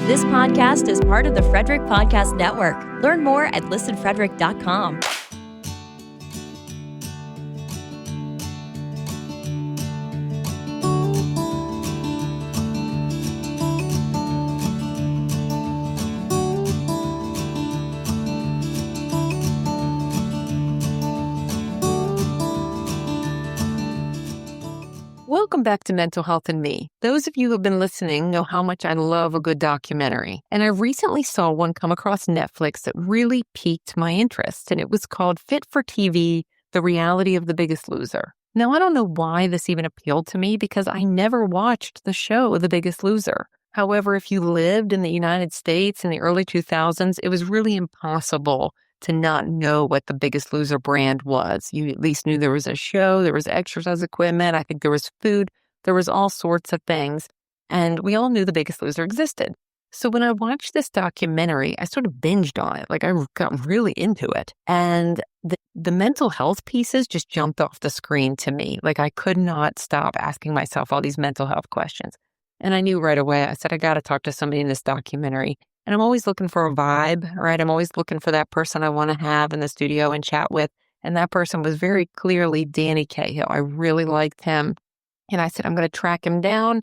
This podcast is part of the Frederick Podcast Network. Learn more at listenfrederick.com. Welcome back to Mental Health and Me. Those of you who have been listening know how much I love a good documentary. And I recently saw one come across Netflix that really piqued my interest. And it was called Fit for TV, The Reality of the Biggest Loser. Now, I don't know why this even appealed to me because I never watched the show The Biggest Loser. However, if you lived in the United States in the early 2000s, it was really impossible to not know what the Biggest Loser brand was. You at least knew there was a show, there was exercise equipment, I think there was food, there was all sorts of things. And we all knew the Biggest Loser existed. So when I watched this documentary, I sort of binged on it. Like I got really into it. And the mental health pieces just jumped off the screen to me. Like I could not stop asking myself all these mental health questions. And I knew right away, I said, I got to talk to somebody in this documentary. And I'm always looking for a vibe, right? I'm always looking for that person I want to have in the studio and chat with. And that person was very clearly Danny Cahill. I really liked him. And I said, I'm going to track him down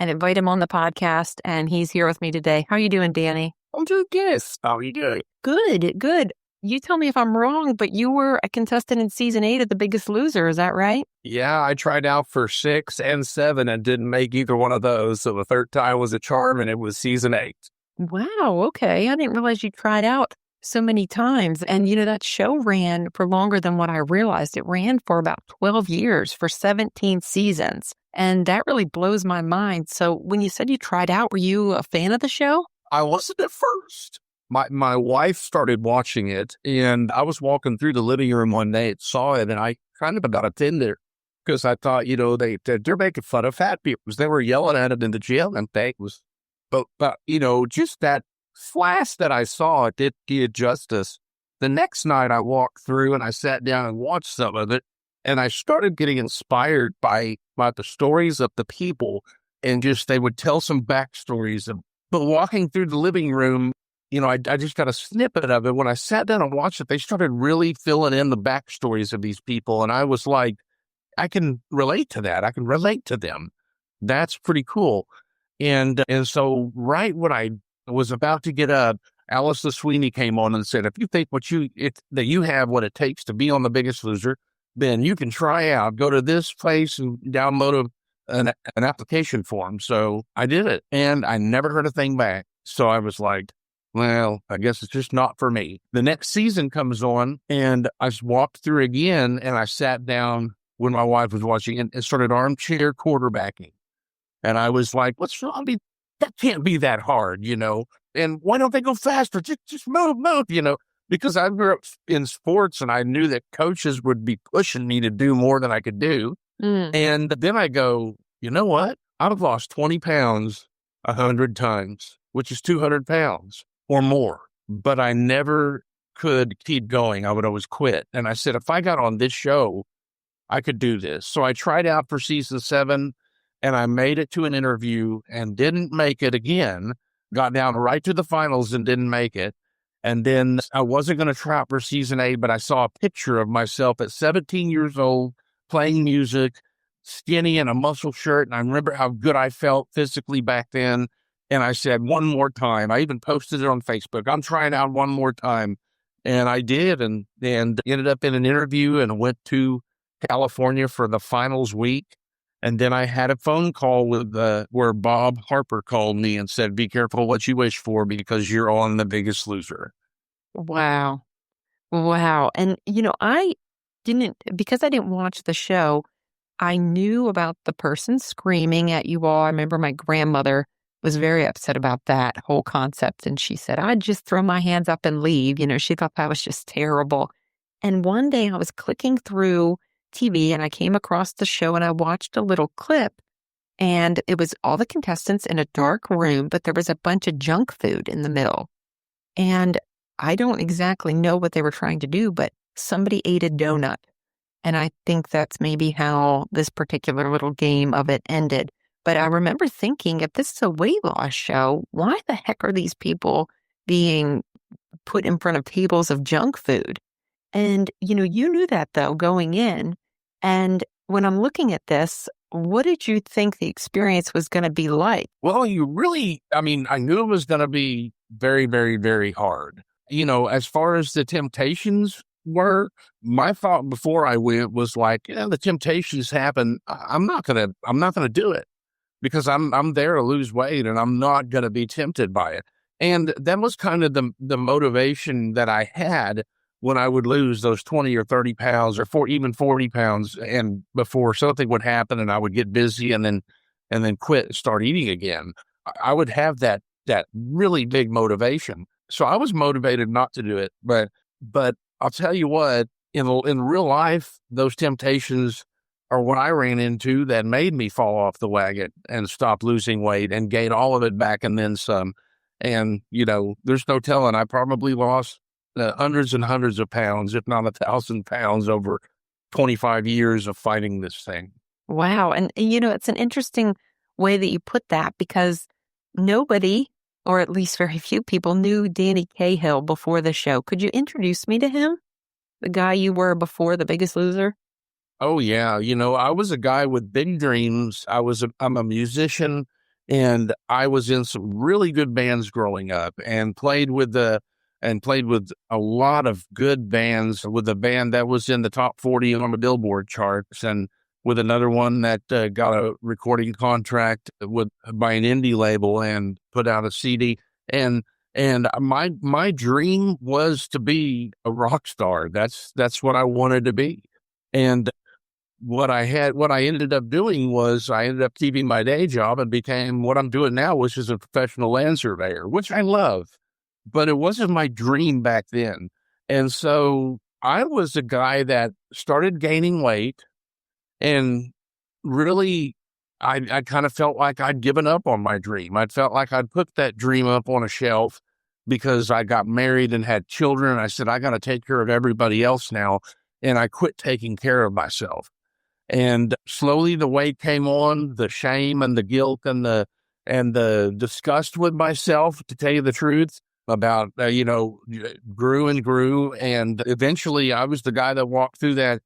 and invite him on the podcast. And he's here with me today. How are you doing, Danny? I'm doing good. How are you doing? Good. You tell me if I'm wrong, but you were a contestant in season 8 of The Biggest Loser. Is that right? Yeah, I tried out for 6 and 7 and didn't make either one of those. So the third time was a charm and it was season 8. Wow. Okay. I didn't realize you tried out so many times. And, that show ran for longer than what I realized. It ran for about 12 years for 17 seasons. And that really blows my mind. So when you said you tried out, were you a fan of the show? I wasn't at first. My wife started watching it and I was walking through the living room one day and saw it. And I kind of got offended because I thought, they're making fun of fat people. They were yelling at it in the gym and things. But just that flash that I saw, it did give justice. The next night I walked through and I sat down and watched some of it. And I started getting inspired by the stories of the people. And just they would tell some backstories. But walking through the living room, I just got a snippet of it. When I sat down and watched it, they started really filling in the backstories of these people. And I was like, I can relate to that. I can relate to them. That's pretty cool. And so right when I was about to get up, Alice Sweeney came on and said, if you think that you have what it takes to be on The Biggest Loser, then you can try out, go to this place and download an application form. So I did it and I never heard a thing back. So I was like, well, I guess it's just not for me. The next season comes on and I walked through again and I sat down when my wife was watching it and started armchair quarterbacking. And I was like, what's wrong? I mean, that can't be that hard, And why don't they go faster? Just move, because I grew up in sports and I knew that coaches would be pushing me to do more than I could do. And then I go, you know what? I've lost 20 pounds 100 times, which is 200 pounds or more. But I never could keep going. I would always quit. And I said, if I got on this show, I could do this. So I tried out for season 7. And I made it to an interview and didn't make it again, got down right to the finals and didn't make it. And then I wasn't going to try out for season 8, but I saw a picture of myself at 17 years old, playing music, skinny in a muscle shirt. And I remember how good I felt physically back then. And I said, one more time. I even posted it on Facebook. I'm trying out one more time. And I did and ended up in an interview and went to California for the finals week. And then I had a phone call where Bob Harper called me and said, be careful what you wish for because you're on The Biggest Loser. Wow. And, because I didn't watch the show, I knew about the person screaming at you all. I remember my grandmother was very upset about that whole concept. And she said, I'd just throw my hands up and leave. She thought that was just terrible. And one day I was clicking through TV and I came across the show and I watched a little clip and it was all the contestants in a dark room, but there was a bunch of junk food in the middle. And I don't exactly know what they were trying to do, but somebody ate a donut. And I think that's maybe how this particular little game of it ended. But I remember thinking, if this is a weight loss show, why the heck are these people being put in front of tables of junk food? And, you knew that though going in. And when I'm looking at this, what did you think the experience was going to be like? Well, I knew it was going to be very, very, very hard. As far as the temptations were, my thought before I went was like, the temptations happen. I'm not going to do it because I'm there to lose weight and I'm not going to be tempted by it. And that was kind of the motivation that I had when I would lose those 20 or 30 pounds or even 40 pounds, and before something would happen and I would get busy and then quit and start eating again. I would have that really big motivation. So I was motivated not to do it. But I'll tell you what, in real life, those temptations are what I ran into that made me fall off the wagon and stop losing weight and gain all of it back and then some. And, there's no telling. I probably lost hundreds and hundreds of pounds, if not 1,000 pounds over 25 years of fighting this thing. Wow. And, it's an interesting way that you put that, because nobody, or at least very few people, knew Danny Cahill before the show. Could you introduce me to him? The guy you were before The Biggest Loser? Oh, yeah. I was a guy with big dreams. I'm a musician, and I was in some really good bands growing up and played with a lot of good bands, with a band that was in the top 40 on the Billboard charts, and with another one that got a recording contract by an indie label and put out a CD. And my dream was to be a rock star. That's what I wanted to be. And what I ended up doing was I ended up keeping my day job and became what I'm doing now, which is a professional land surveyor, which I love, but it wasn't my dream back then. And so I was a guy that started gaining weight, and really, I kind of felt like I'd given up on my dream. I felt like I'd put that dream up on a shelf because I got married and had children. I said, I got to take care of everybody else now. And I quit taking care of myself. And slowly the weight came on, the shame and the guilt and the disgust with myself, to tell you the truth, about, grew and grew. And eventually I was the guy that walked through that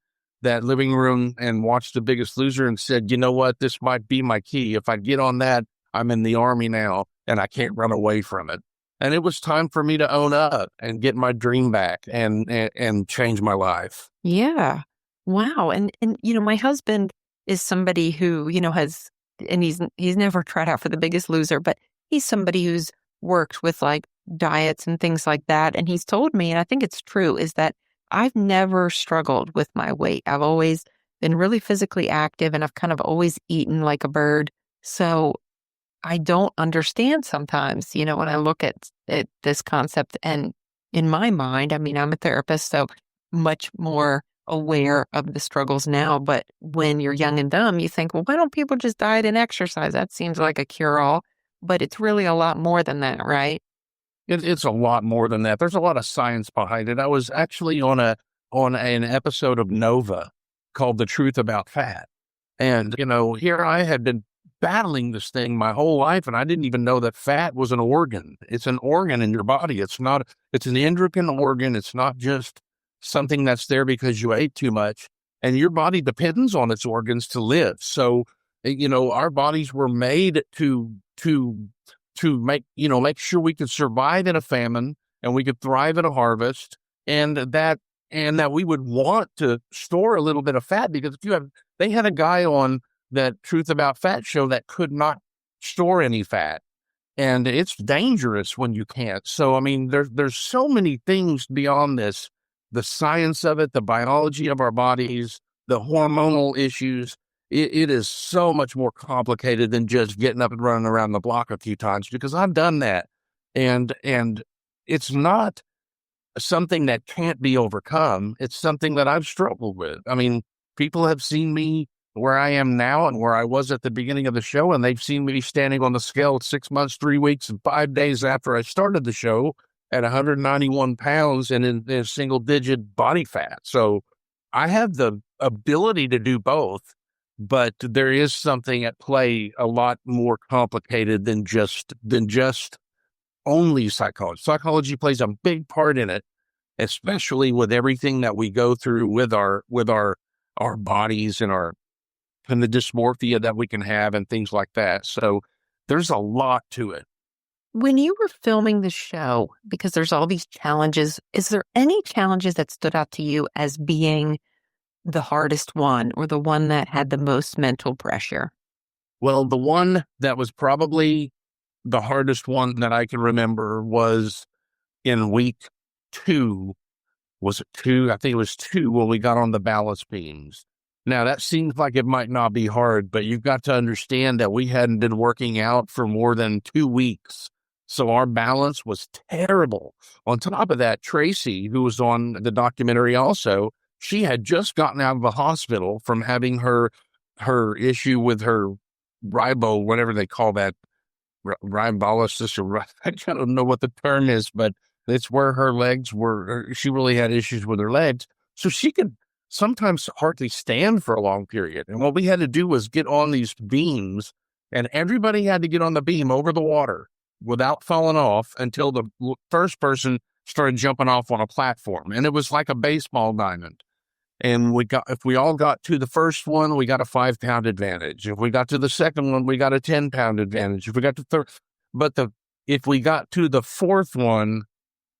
living room and watched The Biggest Loser and said, you know what, this might be my key. If I get on that, I'm in the Army now and I can't run away from it. And it was time for me to own up and get my dream back and change my life. Yeah. Wow. And my husband is somebody who, has, and he's never tried out for The Biggest Loser, but he's somebody who's worked with like diets and things like that. And he's told me, and I think it's true, is that I've never struggled with my weight. I've always been really physically active, and I've kind of always eaten like a bird. So I don't understand sometimes, when I look at this concept. And in my mind, I'm a therapist, so much more aware of the struggles now. But when you're young and dumb, you think, well, why don't people just diet and exercise? That seems like a cure-all. But it's really a lot more than that, right? It's a lot more than that. There's a lot of science behind it. I was actually on an episode of Nova called The Truth About Fat. And, here I had been battling this thing my whole life, and I didn't even know that fat was an organ. It's an organ in your body. It's an endocrine organ. It's not just something that's there because you ate too much, and your body depends on its organs to live. So, our bodies were made to make sure we could survive in a famine and we could thrive in a harvest, and that we would want to store a little bit of fat, because they had a guy on that Truth About Fat show that could not store any fat, and it's dangerous when you can't. So, there's so many things beyond this, the science of it, the biology of our bodies, the hormonal issues. It is so much more complicated than just getting up and running around the block a few times, because I've done that. And it's not something that can't be overcome. It's something that I've struggled with. People have seen me where I am now and where I was at the beginning of the show, and they've seen me standing on the scale 6 months, 3 weeks, and 5 days after I started the show at 191 pounds and in a single digit body fat. So I have the ability to do both. but there is something at play a lot more complicated than just only psychology. Psychology plays a big part in it, especially with everything that we go through with our bodies and the dysmorphia that we can have and things like that. So there's a lot to it. When you were filming the show, because there's all these challenges, is there any challenges that stood out to you as being the hardest one or the one that had the most mental pressure? Well, the one that was probably the hardest one that I can remember was in week 2. Was it 2? I think it was 2 when we got on the balance beams. Now, that seems like it might not be hard, but you've got to understand that we hadn't been working out for more than 2 weeks. So our balance was terrible. On top of that, Tracy, who was on the documentary also, she had just gotten out of the hospital from having her issue with her whatever they call that, rhombolysis, or I don't know what the term is, but it's where her legs were. She really had issues with her legs, so she could sometimes hardly stand for a long period. And what we had to do was get on these beams, and everybody had to get on the beam over the water without falling off until the first person started jumping off on a platform. And it was like a baseball diamond. And if we all got to the first one, we got a 5-pound advantage. If we got to the second one, we got a 10-pound advantage. If we got to third, if we got to the fourth one,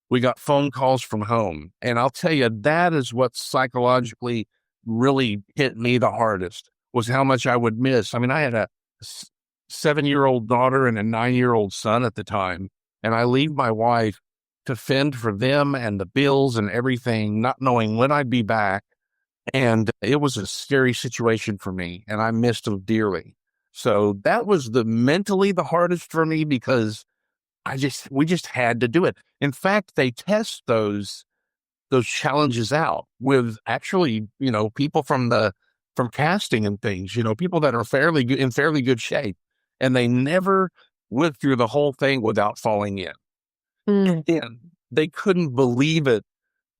we got phone calls from home. And I'll tell you, that is what psychologically really hit me the hardest, was how much I would miss. I mean, I had a 7-year-old daughter and a 9-year-old son at the time, and I leave my wife to fend for them and the bills and everything, not knowing when I'd be back. And it was a scary situation for me, and I missed them dearly. So that was mentally the hardest for me, because we just had to do it. In fact, they test those challenges out with actually, people from casting and things, people that are in fairly good shape, and they never went through the whole thing without falling in. And they couldn't believe it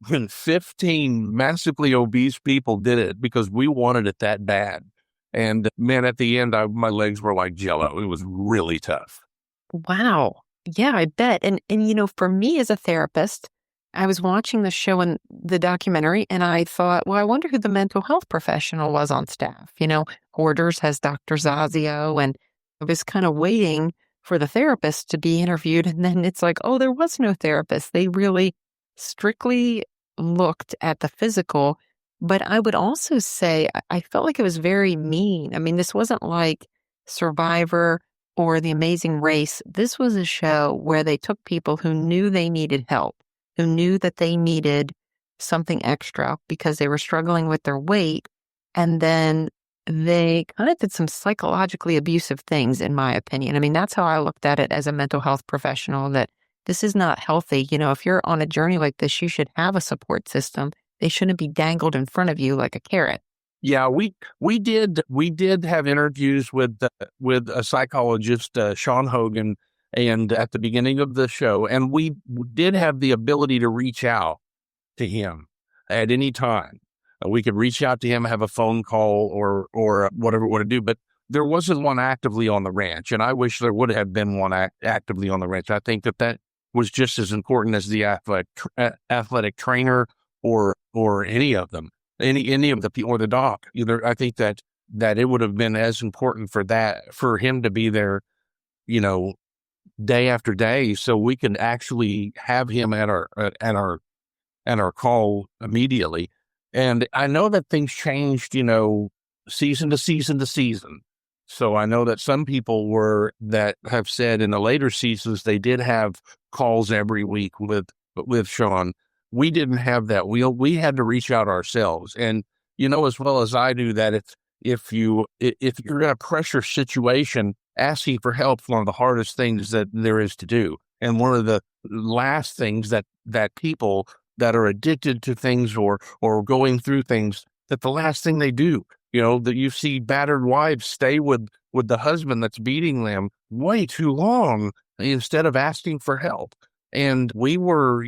when 15 massively obese people did it, because we wanted it that bad. And man, at the end, my legs were like jello. It was really tough. Wow. Yeah, I bet. And for me as a therapist, I was watching the show and the documentary, and I thought, well, I wonder who the mental health professional was on staff. Hoarders has Dr. Zazio, and I was kind of waiting for the therapist to be interviewed. And then it's like, oh, there was no therapist. They really strictly looked at the physical. But I would also say I felt like it was very mean. I mean, this wasn't like Survivor or The Amazing Race. This was a show where they took people who knew they needed help, who knew that they needed something extra because they were struggling with their weight. And then they kind of did some psychologically abusive things, in my opinion. I mean, that's how I looked at it as a mental health professional, that this is not healthy. If you're on a journey like this, you should have a support system. They shouldn't be dangled in front of you like a carrot. Yeah, we did have interviews with a psychologist, Sean Hogan, and at the beginning of the show, and we did have the ability to reach out to him at any time. We could reach out to him, have a phone call, or whatever we want to do, but there wasn't one actively on the ranch, and I wish there would have been one actively on the ranch. I think that was just as important as the athletic trainer or any of them. Any of the people, or the doc, either. I think that it would have been as important for him to be there, day after day, so we can actually have him at our call immediately. And I know that things changed, season to season to season. So I know that some people that have said in the later seasons they did have calls every week with Sean. We didn't have that. We had to reach out ourselves. And as well as I do, that if you're in a pressure situation, asking for help is one of the hardest things that there is to do. And one of the last things that people that are addicted to things or going through things, that the last thing they do, that you see battered wives stay with the husband that's beating them way too long instead of asking for help. And we were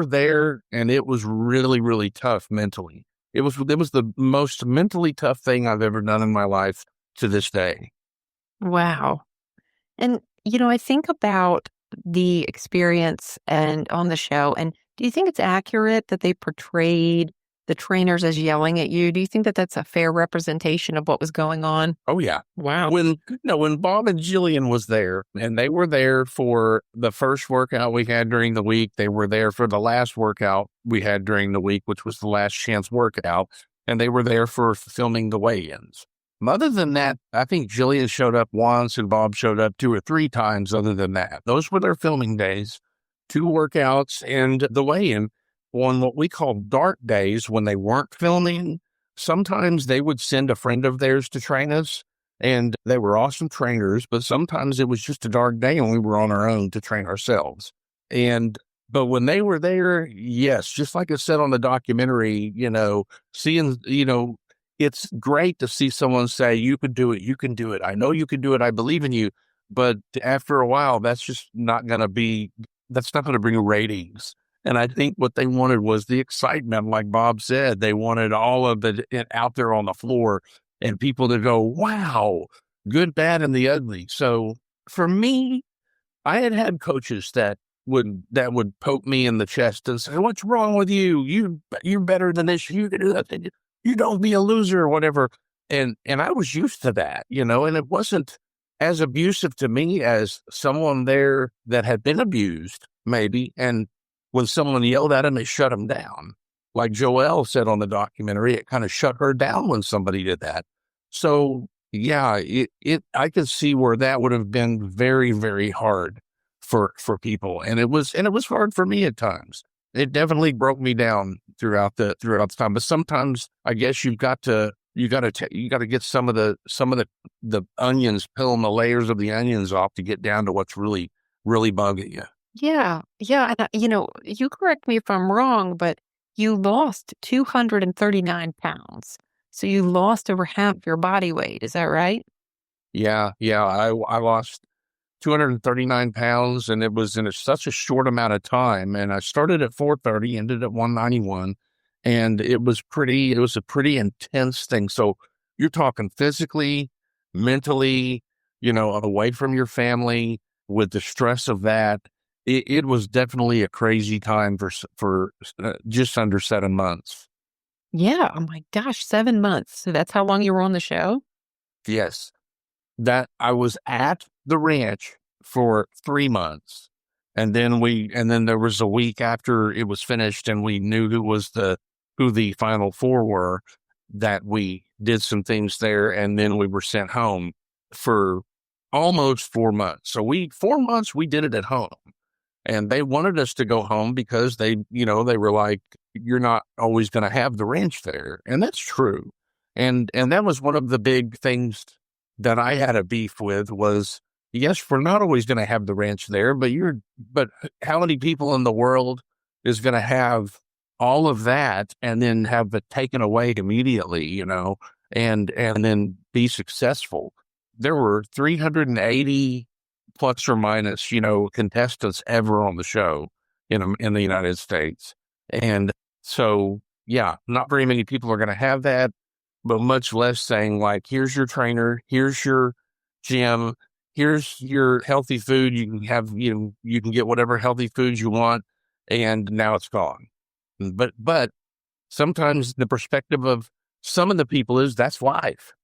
there, and it was really, really tough mentally. it was the most mentally tough thing I've ever done in my life to this day. Wow. And, I think about the experience and on the show, and do you think it's accurate that they portrayed the trainers as yelling at you? Do you think that that's a fair representation of what was going on? Oh yeah. Wow. When Bob and Jillian was there, and they were there for the first workout we had during the week, they were there for the last workout we had during the week, which was the last chance workout, and they were there for filming the weigh-ins. Other than that, I think Jillian showed up once and Bob showed up 2 or 3 times. Other than that, those were their filming days, 2 workouts and the weigh-in. On what we call dark days, when they weren't filming, sometimes they would send a friend of theirs to train us, and they were awesome trainers, but sometimes it was just a dark day and we were on our own to train ourselves. But when they were there, yes, just like I said on the documentary, seeing, it's great to see someone say, you can do it. You can do it. I know you can do it. I believe in you. But after a while, that's not going to bring ratings. And I think what they wanted was the excitement. Like Bob said, they wanted all of it out there on the floor and people to go, wow, good, bad, and the ugly. So for me, I had coaches that would poke me in the chest and say, what's wrong with you? You're better than this. You can do that. You don't be a loser or whatever. And I was used to that, and it wasn't as abusive to me as someone there that had been abused, maybe. And when someone yelled at him, they shut him down. Like Joelle said on the documentary, it kind of shut her down when somebody did that. So yeah, I could see where that would have been very, very hard for people. And it was hard for me at times. It definitely broke me down throughout the time. But sometimes I guess you got to get some of the onions, peeling the layers of the onions off to get down to what's really, really bugging you. Yeah. Yeah. And, you correct me if I'm wrong, but you lost 239 pounds. So you lost over half your body weight. Is that right? Yeah. I lost 239 pounds, and it was in such a short amount of time. And I started at 430, ended at 191, and it was a pretty intense thing. So you're talking physically, mentally, away from your family with the stress of that. It was definitely a crazy time for just under 7 months. Yeah. Oh my gosh, 7 months. So that's how long you were on the show? Yes. That I was at the ranch for 3 months. And then there was a week after it was finished and we knew who the final 4 were, that we did some things there. And then we were sent home for almost 4 months. So 4 months, we did it at home, and they wanted us to go home because they were like, you're not always going to have the ranch there. And that's true. And that was one of the big things that I had a beef with was, yes, we're not always going to have the ranch there, but how many people in the world is going to have all of that and then have it taken away immediately, and then be successful? There were 380 plus or minus, contestants ever on the show in the United States. And so, yeah, not very many people are going to have that, but much less saying like, here's your trainer, here's your gym, here's your healthy food. You can have, you can get whatever healthy foods you want, and now it's gone. But sometimes the perspective of some of the people is that's life,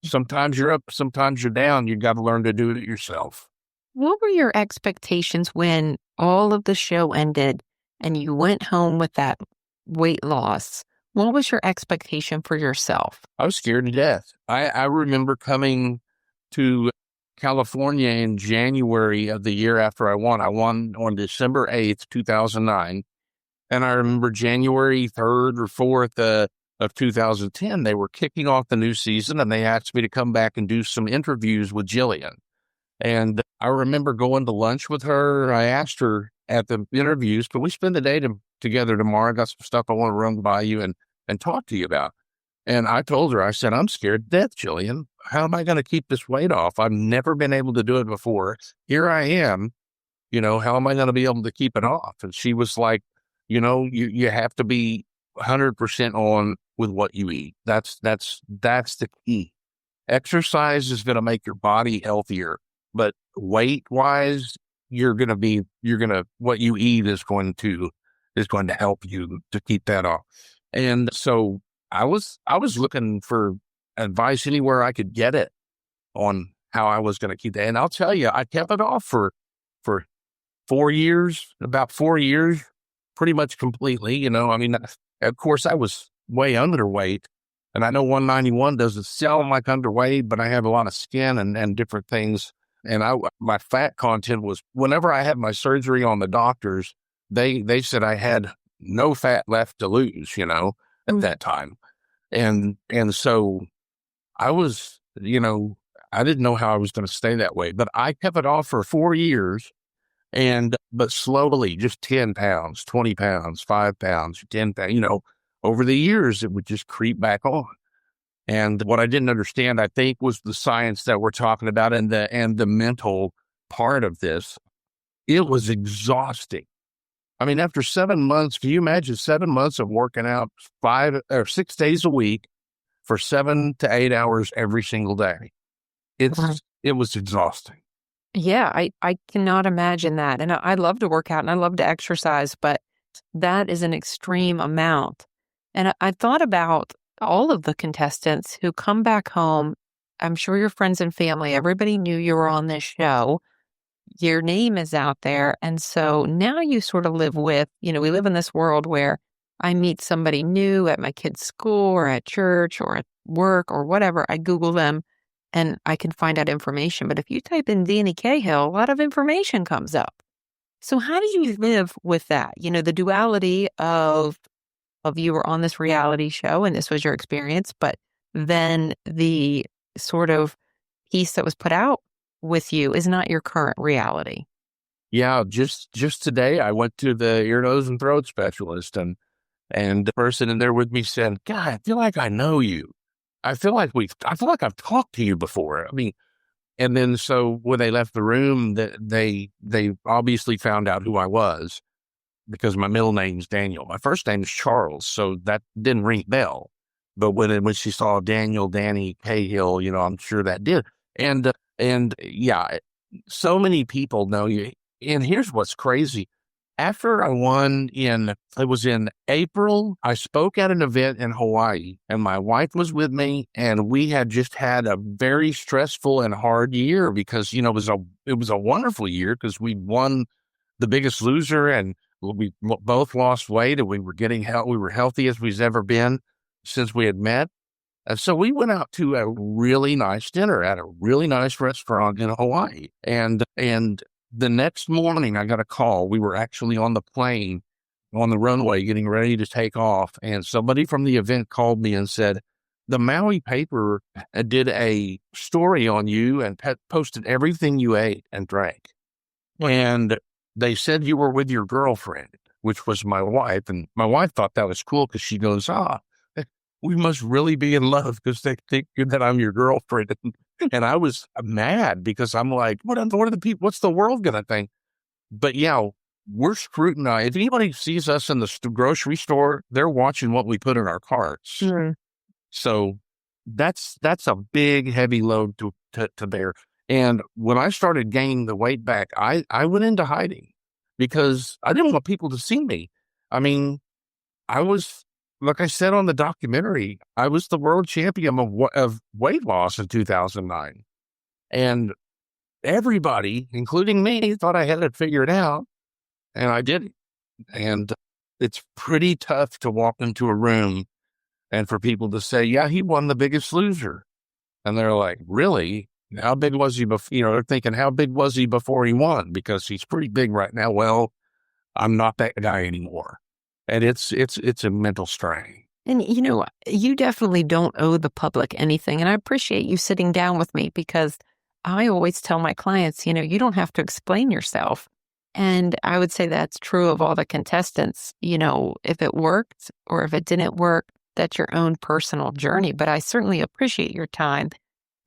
Sometimes you're up, sometimes you're down. You got to learn to do it yourself. What were your expectations when all of the show ended and you went home with that weight loss? What was your expectation for yourself? I was scared to death. I remember coming to California in January of the year after I won. I won on December 8th, 2009. And I remember January 3rd or 4th of 2010, they were kicking off the new season, and they asked me to come back and do some interviews with Jillian. And I remember going to lunch with her. I asked her at the interviews, can we spend the day together tomorrow? I got some stuff I want to run by you and talk to you about. And I told her, I said, I'm scared to death, Jillian. How am I going to keep this weight off? I've never been able to do it before. Here I am. How am I going to be able to keep it off? And she was like, you have to be 100% on with what you eat. That's the key. Exercise is going to make your body healthier, but weight wise, what you eat is going to help you to keep that off. And so I was looking for advice anywhere I could get it on how I was going to keep that. And I'll tell you, I kept it off for 4 years, about 4 years, pretty much completely. I mean, of course I was way underweight, and I know 191 doesn't sound like underweight, but I have a lot of skin and different things. And my fat content was, whenever I had my surgery on the doctors, they said I had no fat left to lose, at that time. And so I was, I didn't know how I was going to stay that way, but I kept it off for 4 years, but slowly, just 10 pounds, 20 pounds, 5 pounds, 10 pounds, over the years, it would just creep back on. And what I didn't understand, I think, was the science that we're talking about and the mental part of this. It was exhausting. I mean, after 7 months, can you imagine 7 months of working out 5 or 6 days a week for 7 to 8 hours every single day? It was exhausting. Yeah, I cannot imagine that. And I love to work out and I love to exercise, but that is an extreme amount. And I thought about all of the contestants who come back home. I'm sure your friends and family, everybody knew you were on this show. Your name is out there. And so now you sort of live with, we live in this world where I meet somebody new at my kid's school or at church or at work or whatever. I Google them and I can find out information. But if you type in Danny Cahill, a lot of information comes up. So how do you live with that? The duality of you were on this reality show and this was your experience, but then the sort of piece that was put out with you is not your current reality. Yeah, just today I went to the ear, nose, and throat specialist, and the person in there with me said, "God, I feel like I know you. I feel like I've talked to you before." I mean, and then so when they left the room, they obviously found out who I was, because my middle name's Daniel. My first name is Charles, so that didn't ring a bell. But when she saw Danny Cahill, I'm sure that did. And yeah, so many people know you. And here's what's crazy. After I won it was in April, I spoke at an event in Hawaii, and my wife was with me, and we had just had a very stressful and hard year because, it was a wonderful year because we won The Biggest Loser, and we both lost weight, and we were healthy as we've ever been since we had met. And so we went out to a really nice dinner at a really nice restaurant in Hawaii. And the next morning I got a call. We were actually on the plane on the runway getting ready to take off. And somebody from the event called me and said, the Maui paper did a story on you and posted everything you ate and drank. And they said you were with your girlfriend, which was my wife. And my wife thought that was cool because she goes, we must really be in love because they think that I'm your girlfriend. And I was mad because I'm like, what are the people, what's the world going to think? But yeah, we're scrutinized. If anybody sees us in the grocery store, they're watching what we put in our carts. Mm-hmm. So that's a big, heavy load to bear. And when I started gaining the weight back, I went into hiding because I didn't want people to see me. I mean, I was, like I said on the documentary, I was the world champion of weight loss in 2009. And everybody, including me, thought I had it figured out, and I didn't. And it's pretty tough to walk into a room and for people to say, yeah, he won The Biggest Loser. And they're like, really? How big was he before? They're thinking, how big was he before he won? Because he's pretty big right now. Well, I'm not that guy anymore. And it's a mental strain. And, you definitely don't owe the public anything. And I appreciate you sitting down with me because I always tell my clients, you don't have to explain yourself. And I would say that's true of all the contestants. If it worked or if it didn't work, that's your own personal journey. But I certainly appreciate your time.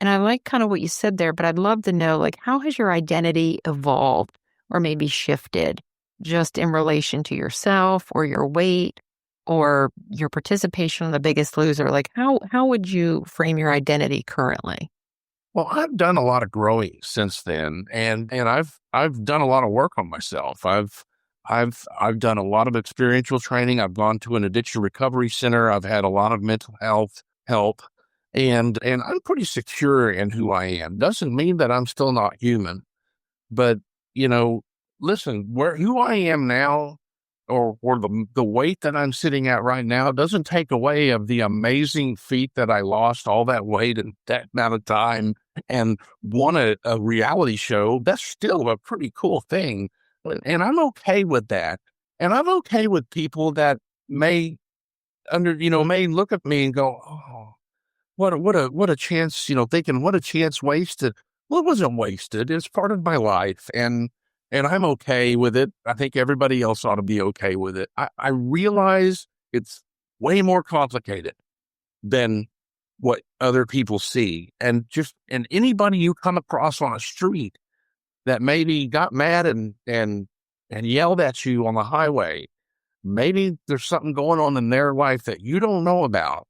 And I like kind of what you said there, but I'd love to know, how has your identity evolved or maybe shifted just in relation to yourself or your weight or your participation on The Biggest Loser? Like, how would you frame your identity currently? Well, I've done a lot of growing since then, and I've done a lot of work on myself. I've done a lot of experiential training. I've gone to an addiction recovery center. I've had a lot of mental health help, and I'm pretty secure in who I am. Doesn't mean that I'm still not human, but you know, listen, who I am now, or the weight that I'm sitting at right now, doesn't take away of the amazing feat that I lost all that weight in that amount of time and won a reality show. That's still a pretty cool thing, and I'm okay with that. And I'm okay with people that may may look at me and go, "Oh, what a chance," thinking, "What a chance wasted." Well, it wasn't wasted. It's part of my life, and I'm okay with it. I think everybody else ought to be okay with it. I realize it's way more complicated than what other people see. And anybody you come across on a street that maybe got mad and yelled at you on the highway, maybe there's something going on in their life that you don't know about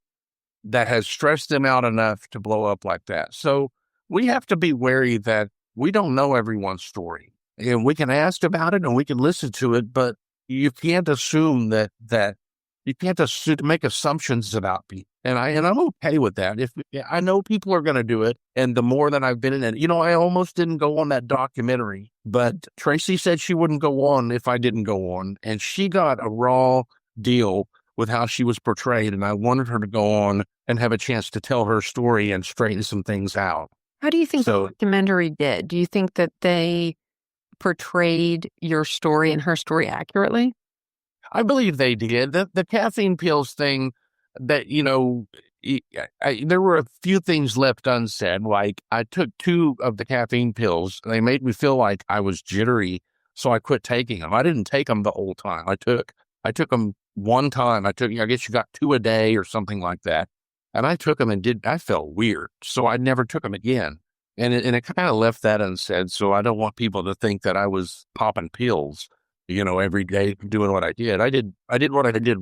that has stressed them out enough to blow up like that. So we have to be wary that we don't know everyone's story. And we can ask about it and we can listen to it, but you can't assume that you can't make assumptions about people. And I'm okay with that. If I know people are going to do it, and the more that I've been in it, I almost didn't go on that documentary, but Tracy said she wouldn't go on if I didn't go on, and she got a raw deal with how she was portrayed, and I wanted her to go on and have a chance to tell her story and straighten some things out. How do you think the documentary did? Do you think that they portrayed your story and her story accurately? I believe they did. The caffeine pills thing, that, there were a few things left unsaid. Like, I took 2 of the caffeine pills, and they made me feel like I was jittery, so I quit taking them. I didn't take them the whole time. I took them one time. I guess you got 2 a day or something like that. And I took them I felt weird. So I never took them again. And it kind of left that unsaid. So I don't want people to think that I was popping pills, every day doing what I did. I did what I did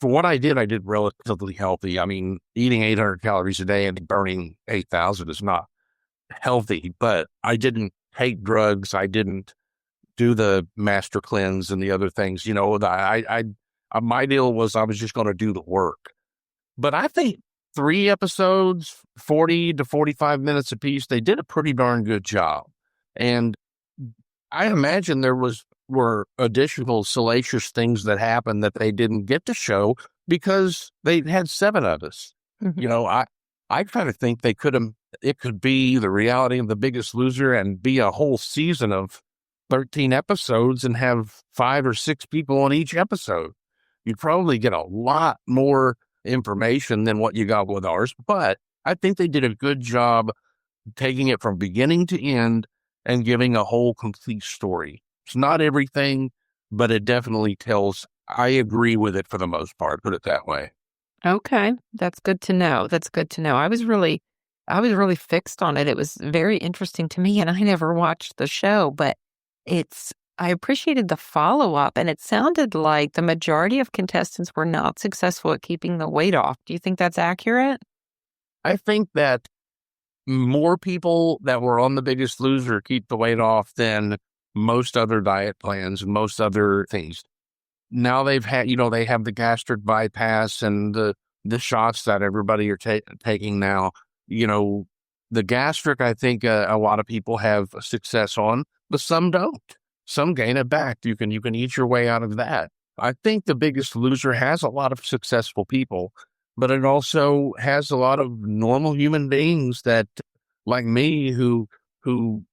for what I did relatively healthy. I mean, eating 800 calories a day and burning 8,000 is not healthy, but I didn't take drugs. I didn't do the master cleanse and the other things. My deal was I was just going to do the work. But I think 3 episodes, 40 to 45 minutes apiece, they did a pretty darn good job. And I imagine there were additional salacious things that happened that they didn't get to show because they had 7 of us. Mm-hmm. I kind of think it could be the reality of The Biggest Loser and be a whole season of 13 episodes and have 5 or 6 people on each episode. You'd probably get a lot more information than what you got with ours, but I think they did a good job taking it from beginning to end and giving a whole complete story. It's not everything, but it definitely tells. I agree with it for the most part, put it that way. Okay. That's good to know. I was really fixed on it. It was very interesting to me, and I never watched the show, but I appreciated the follow-up, and it sounded like the majority of contestants were not successful at keeping the weight off. Do you think that's accurate? I think that more people that were on The Biggest Loser keep the weight off than most other diet plans and most other things. Now they've had, they have the gastric bypass and the shots that everybody are taking now. The gastric, I think a lot of people have success on, but some don't. Some gain it back. You can eat your way out of that. I think The Biggest Loser has a lot of successful people, but it also has a lot of normal human beings that, like me, who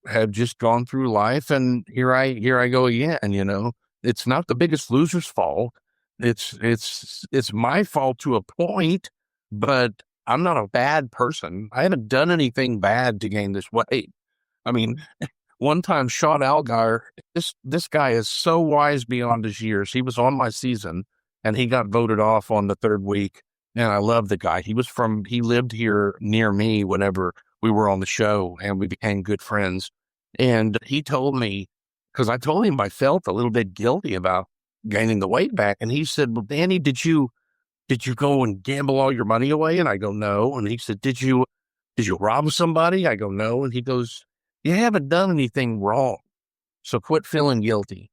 have just gone through life, and here I go again. It's not The Biggest Loser's fault. It's my fault to a point, but I'm not a bad person. I haven't done anything bad to gain this weight. I mean, one time, Sean Algar, this guy is so wise beyond his years. He was on my season, and he got voted off on the 3rd week. And I love the guy. He lived here near me whenever we were on the show, and we became good friends. And he told me, because I told him I felt a little bit guilty about gaining the weight back. And he said, well, Danny, did you go and gamble all your money away? And I go, no. And he said, did you rob somebody? I go, no. And he goes, you haven't done anything wrong, so quit feeling guilty.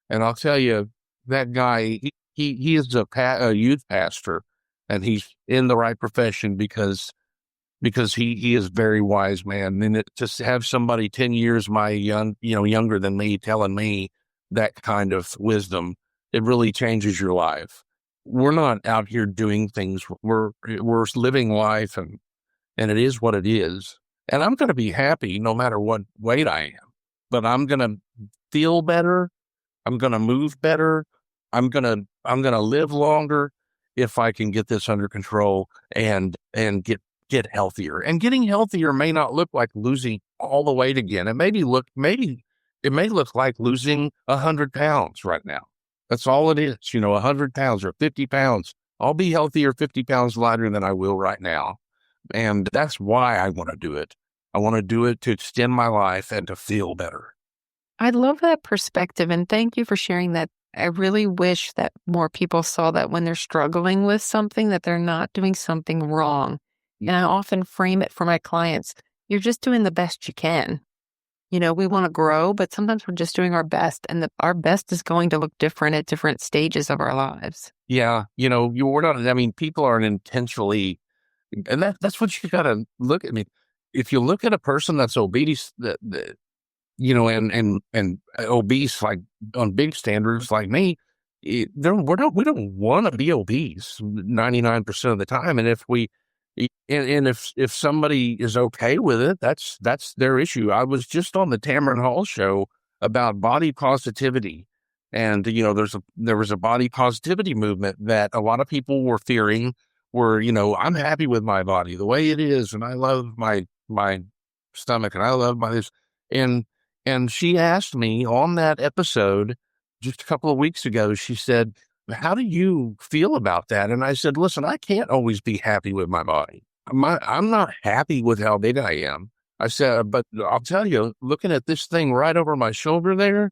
And I'll tell you, that guy, he is a youth pastor, and he's in the right profession because he is a very wise man. And to have somebody 10 years younger than me telling me that kind of wisdom, it really changes your life. We're not out here doing things. We're living life, and it is what it is. And I'm going to be happy no matter what weight I am, but I'm going to feel better. I'm going to move better. I'm going to live longer if I can get this under control and get healthier. And getting healthier may not look like losing all the weight again. It may look like losing 100 pounds right now. That's all it is, 100 pounds or 50 pounds. I'll be healthier 50 pounds lighter than I will right now. And that's why I want to do it. I want to do it to extend my life and to feel better. I love that perspective, and thank you for sharing that. I really wish that more people saw that when they're struggling with something, that they're not doing something wrong. And I often frame it for my clients, you're just doing the best you can. We want to grow, but sometimes we're just doing our best, and our best is going to look different at different stages of our lives. Yeah, we're not, people aren't intentionally, and that's what you got to look at. If you look at a person that's obese, and obese, like on big standards like me, we don't want to be obese 99% of the time. And if somebody is okay with it, that's their issue. I was just on the Tamron Hall show about body positivity, and there was a body positivity movement that a lot of people were fearing. Where I'm happy with my body the way it is, and I love my stomach, and I love my this, and she asked me on that episode just a couple of weeks ago, she said, how do you feel about that? And I said, listen, I can't always be happy with my body. I'm not happy with how big I am. I said, but I'll tell you, looking at this thing right over my shoulder there,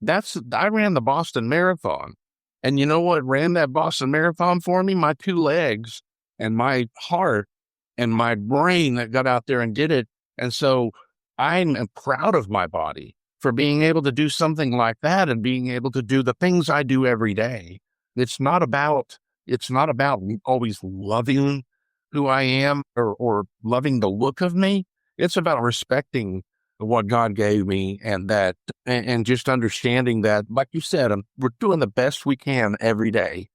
I ran the Boston Marathon. And you know what ran that Boston Marathon for me? My 2 legs and my heart and my brain that got out there and did it. And so I'm proud of my body for being able to do something like that and being able to do the things I do every day. It's not about always loving who I am or loving the look of me. It's about respecting what God gave me, and just understanding that, like you said, we're doing the best we can every day.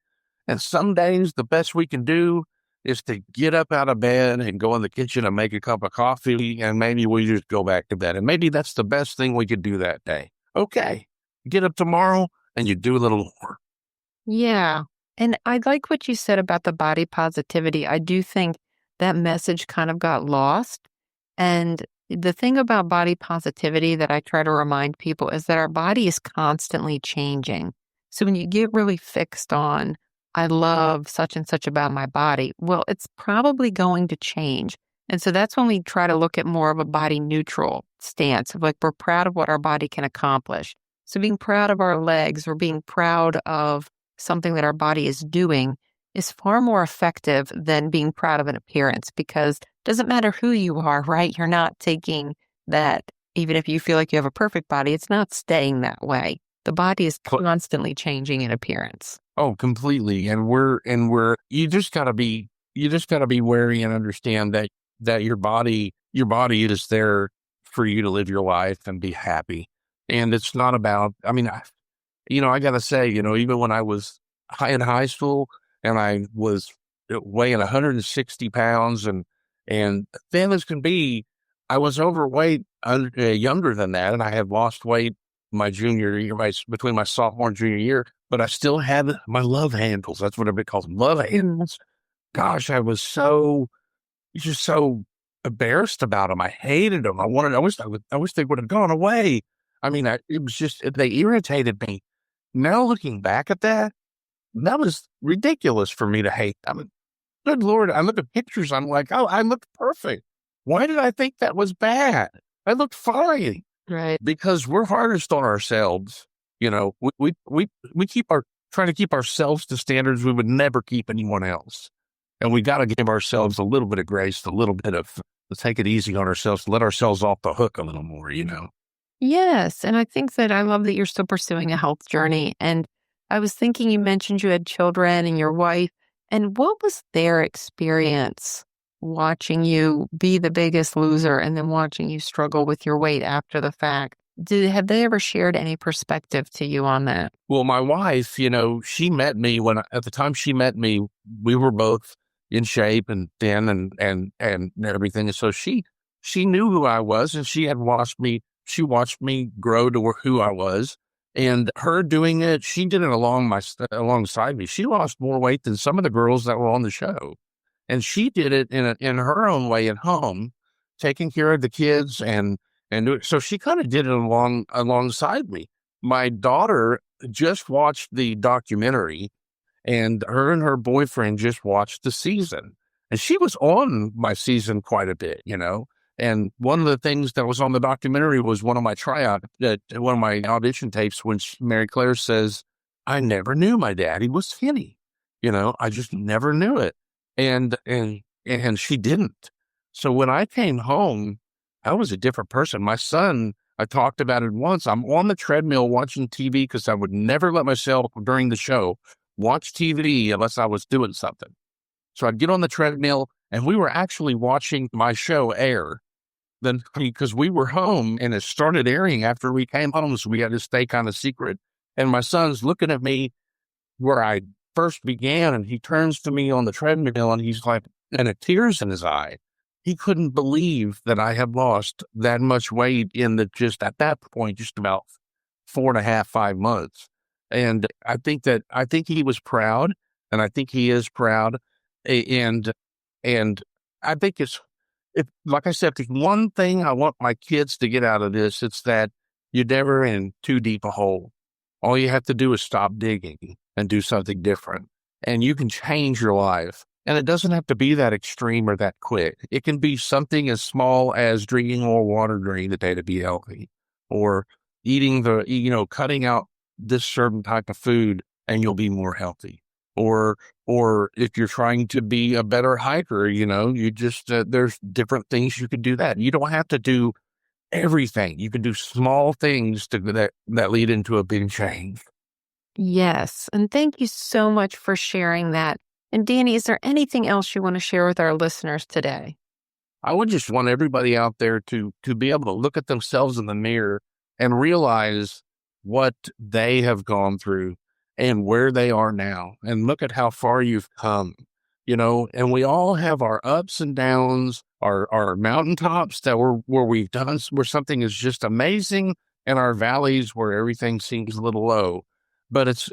And some days the best we can do is to get up out of bed and go in the kitchen and make a cup of coffee, and maybe we just go back to bed. And maybe that's the best thing we could do that day. Okay, get up tomorrow and you do a little more. Yeah. And I like what you said about the body positivity. I do think that message kind of got lost. And the thing about body positivity that I try to remind people is that our body is constantly changing. So when you get really fixed on, I love such and such about my body, well, it's probably going to change. And so that's when we try to look at more of a body neutral stance of like, we're proud of what our body can accomplish. So being proud of our legs or being proud of something that our body is doing is far more effective than being proud of an appearance, because it doesn't matter who you are, right? You're not taking that, even if you feel like you have a perfect body, it's not staying that way. The body is constantly changing in appearance. Oh, completely. And you just gotta be wary and understand that your body is there for you to live your life and be happy. And it's not about, I gotta say, even when I was in high school and I was weighing 160 pounds and thin as can be, I was overweight younger than that. And I had lost weight my junior year, between my sophomore and junior year, but I still had my love handles. That's what everybody calls them, love handles. Gosh, I was just so embarrassed about them. I hated them. I wish they would have gone away. It was just, they irritated me. Now looking back at that was ridiculous for me to hate. Good Lord, I look at pictures, I'm like, oh, I look perfect. Why did I think that was bad? I looked fine. Right. Because we're hardest on ourselves. We keep our trying to keep ourselves to standards we would never keep anyone else. And we got to give ourselves a little bit of grace, a little bit of, let's take it easy on ourselves, let ourselves off the hook a little more, Yes. And I think that I love that you're still pursuing a health journey. And I was thinking, you mentioned you had children and your wife. And what was their experience watching you be the biggest loser and then watching you struggle with your weight after the fact? Have they ever shared any perspective to you on that? Well, my wife, she met me at the time she met me, we were both in shape and thin and everything. And so she knew who I was, and she watched me grow to who I was. And her doing it, she did it alongside me. She lost more weight than some of the girls that were on the show. And she did it in her own way at home, taking care of the kids and so she kind of did it alongside me. My daughter just watched the documentary, and her boyfriend just watched the season. And she was on my season quite a bit, And one of the things that was on the documentary was one of my audition tapes when Mary Claire says, "I never knew my daddy was skinny. I just never knew it." And she didn't. So when I came home, I was a different person. My son, I talked about it once. I'm on the treadmill watching TV because I would never let myself during the show watch TV unless I was doing something. So I'd get on the treadmill, and we were actually watching my show air. Then because we were home and it started airing after we came home, so we had to stay kind of secret. And my son's looking at me where I first began, and he turns to me on the treadmill, and he's like, and a tears in his eye. He couldn't believe that I had lost that much weight at that point, just about 4.5, 5 months. And I think he was proud, and I think he is proud. And I think like I said, the one thing I want my kids to get out of this, it's that you're never in too deep a hole. All you have to do is stop digging and do something different, and you can change your life. And it doesn't have to be that extreme or that quick. It can be something as small as drinking more water during the day to be healthy, or cutting out this certain type of food and you'll be more healthy. Or if you're trying to be a better hiker, you just, there's different things you can do that. You don't have to do everything. You can do small things that lead into a big change. Yes. And thank you so much for sharing that. And Danny, is there anything else you want to share with our listeners today? I would just want everybody out there to be able to look at themselves in the mirror and realize what they have gone through and where they are now, and look at how far you've come, and we all have our ups and downs, our mountaintops where something is just amazing, and our valleys where everything seems a little low, but it's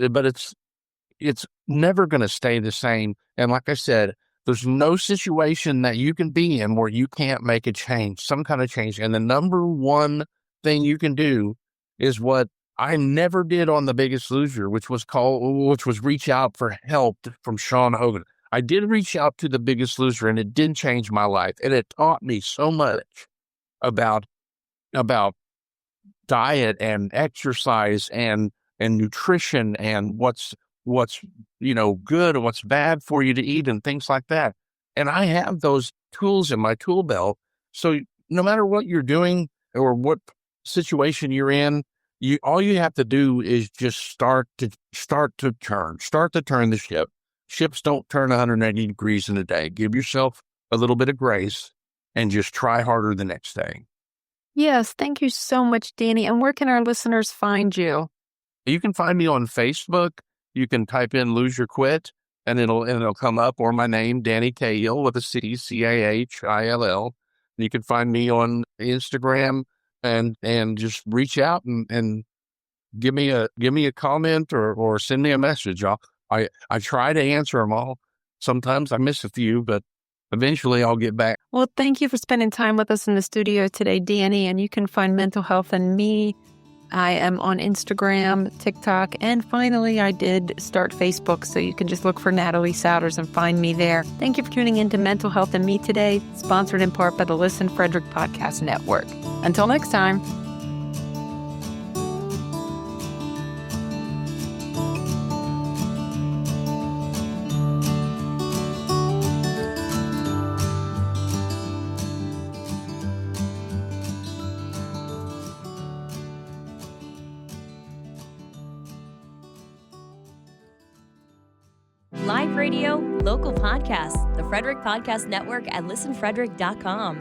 never going to stay the same. And like I said, there's no situation that you can be in where you can't make a change, some kind of change. And the number one thing you can do is what I never did on The Biggest Loser, which was reach out for help from Sean Hogan. I did reach out to The Biggest Loser, and it did change my life. And it taught me so much about diet and exercise and nutrition and what's good and what's bad for you to eat and things like that. And I have those tools in my tool belt. So no matter what you're doing or what situation you're in, all you have to do is just start to turn the ship. Ships don't turn 180 degrees in a day. Give yourself a little bit of grace and just try harder the next day. Yes. Thank you so much, Danny. And where can our listeners find you? You can find me on Facebook. You can type in Lose Your Quit, and it'll come up, or my name, Danny Cahill, with a C, Cahill. You can find me on Instagram and just reach out and give me a comment or send me a message. I try to answer them all. Sometimes I miss a few, but eventually I'll get back. Well, thank you for spending time with us in the studio today, Danny. And you can find Mental Health and Me. I am on Instagram, TikTok, and finally I did start Facebook, so you can just look for Natalie Souders and find me there. Thank you for tuning in to Mental Health and Me today, sponsored in part by the Listen Frederick Podcast Network. Until next time. Live radio, local podcasts, the Frederick Podcast Network at listenfrederick.com.